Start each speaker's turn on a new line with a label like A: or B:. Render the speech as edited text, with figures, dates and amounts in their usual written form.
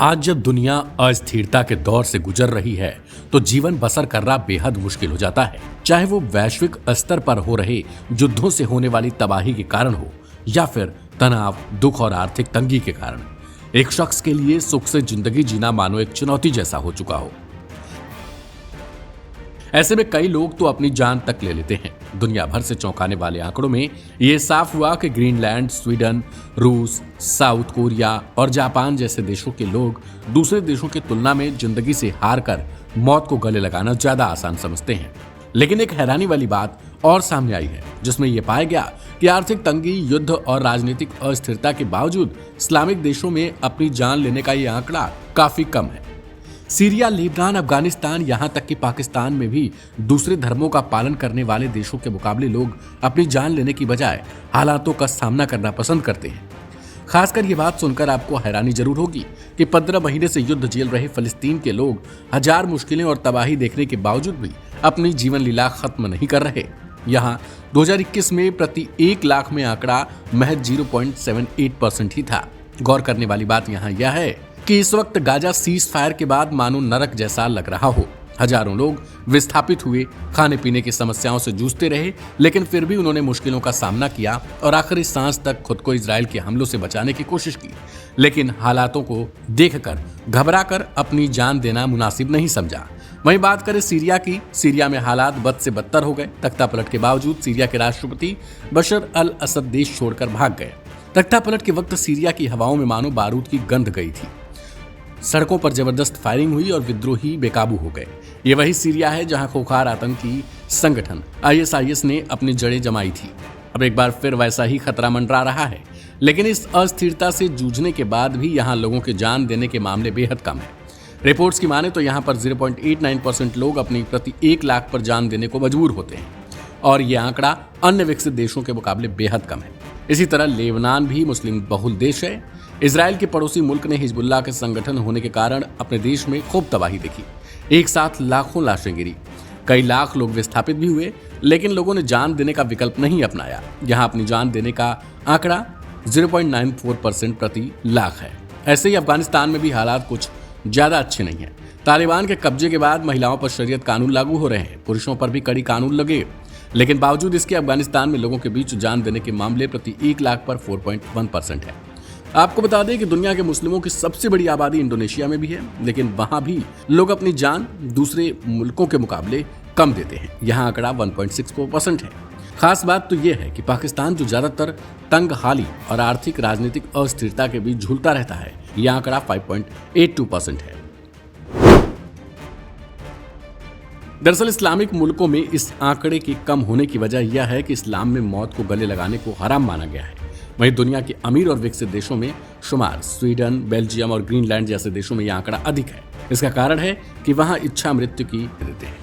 A: आज जब दुनिया अस्थिरता के दौर से गुजर रही है तो जीवन बसर करना बेहद मुश्किल हो जाता है। चाहे वो वैश्विक स्तर पर हो रहे युद्धों से होने वाली तबाही के कारण हो या फिर तनाव, दुख और आर्थिक तंगी के कारण। एक शख्स के लिए सुख से जिंदगी जीना मानो एक चुनौती जैसा हो चुका हो। ऐसे में कई लोग तो अपनी जान तक ले लेते हैं। दुनिया भर से चौंकाने वाले आंकड़ों में यह साफ हुआ कि ग्रीनलैंड, स्वीडन, रूस, साउथ कोरिया और जापान जैसे देशों के लोग दूसरे देशों की तुलना में जिंदगी से हार कर मौत को गले लगाना ज्यादा आसान समझते हैं। लेकिन एक हैरानी वाली बात और सामने आई है, जिसमें यह पाया गया कि आर्थिक तंगी, युद्ध और राजनीतिक अस्थिरता के बावजूद इस्लामिक देशों में अपनी जान लेने का यह आंकड़ा काफी कम है। सीरिया, लेबनान, अफगानिस्तान, यहां तक कि पाकिस्तान में भी दूसरे धर्मों का पालन करने वाले देशों के मुकाबले लोग अपनी जान लेने की बजाय हालातों का सामना करना पसंद करते हैं। खासकर ये बात सुनकर आपको हैरानी जरूर होगी कि 15 महीने से युद्ध झेल रहे फिलिस्तीन के लोग हजार मुश्किलें और तबाही देखने के बावजूद भी अपनी जीवन लीला खत्म नहीं कर रहे। यहाँ 2021 में प्रति 1 लाख में आंकड़ा महज 0.78% ही था। गौर करने वाली बात यहाँ यह है कि इस वक्त गाजा सीज फायर के बाद मानो नरक जैसा लग रहा हो। हजारों लोग विस्थापित हुए, खाने पीने की समस्याओं से जूझते रहे, लेकिन फिर भी उन्होंने मुश्किलों का सामना किया और आखिरी सांस तक खुद को इजराइल के हमलों से बचाने की कोशिश की। लेकिन हालातों को देखकर घबराकर अपनी जान देना मुनासिब नहीं समझा। वहीं बात करें सीरिया की, सीरिया में हालात बद से बदतर हो गए। तख्तापलट के बावजूद सीरिया के राष्ट्रपति बशर अल असद देश छोड़कर भाग गए। तख्तापलट के वक्त सीरिया की हवाओं में मानो बारूद की गंध गई थी। सड़कों पर जबरदस्त फायरिंग हुई और विद्रोही बेकाबू हो गए। ये वही सीरिया है जहां खोखार आतंकी संगठन ISIS ने अपनी जड़ें जमाई थी। अब एक बार फिर वैसा ही खतरा मंडरा रहा है। लेकिन इस अस्थिरता से जूझने के बाद भी यहां लोगों के जान देने के मामले बेहद कम है। रिपोर्ट्स की माने तो यहां पर 0.89% लोग अपनी प्रति 1 लाख पर जान देने को मजबूर होते हैं और यह आंकड़ा अन्य विकसित देशों के मुकाबले बेहद कम है। इसी तरह लेबनान भी मुस्लिम बहुल देश है। इजराइल के पड़ोसी मुल्क ने हिजबुल्लाह के संगठन होने के कारण अपने देश में खूब तबाही देखी। एक साथ लाखों लाशें गिरी, कई लाख लोग विस्थापित भी हुए, लेकिन लोगों ने जान देने का विकल्प नहीं अपनाया। यहाँ अपनी जान देने का आंकड़ा 0.94% प्रति लाख है। ऐसे ही अफगानिस्तान में भी हालात कुछ ज्यादा अच्छे नहीं है। तालिबान के कब्जे के बाद महिलाओं पर शरीयत कानून लागू हो रहे हैं, पुरुषों पर भी कड़ी कानून लगे, लेकिन बावजूद इसके अफगानिस्तान में लोगों के बीच जान देने के मामले प्रति 1 लाख पर 4.1% है। आपको बता दें कि दुनिया के मुस्लिमों की सबसे बड़ी आबादी इंडोनेशिया में भी है, लेकिन वहां भी लोग अपनी जान दूसरे मुल्कों के मुकाबले कम देते हैं। यहाँ आंकड़ा 1.64% है। खास बात तो यह है कि पाकिस्तान, जो ज्यादातर तंग हाली और आर्थिक राजनीतिक अस्थिरता के बीच झूलता रहता है, यह आंकड़ा 5.82% है। दरअसल इस्लामिक मुल्कों में इस आंकड़े के कम होने की वजह यह है कि इस्लाम में मौत को गले लगाने को हराम माना गया है। वहीं दुनिया के अमीर और विकसित देशों में शुमार स्वीडन, बेल्जियम और ग्रीनलैंड जैसे देशों में यह आंकड़ा अधिक है। इसका कारण है कि वहां इच्छा मृत्यु की देते हैं।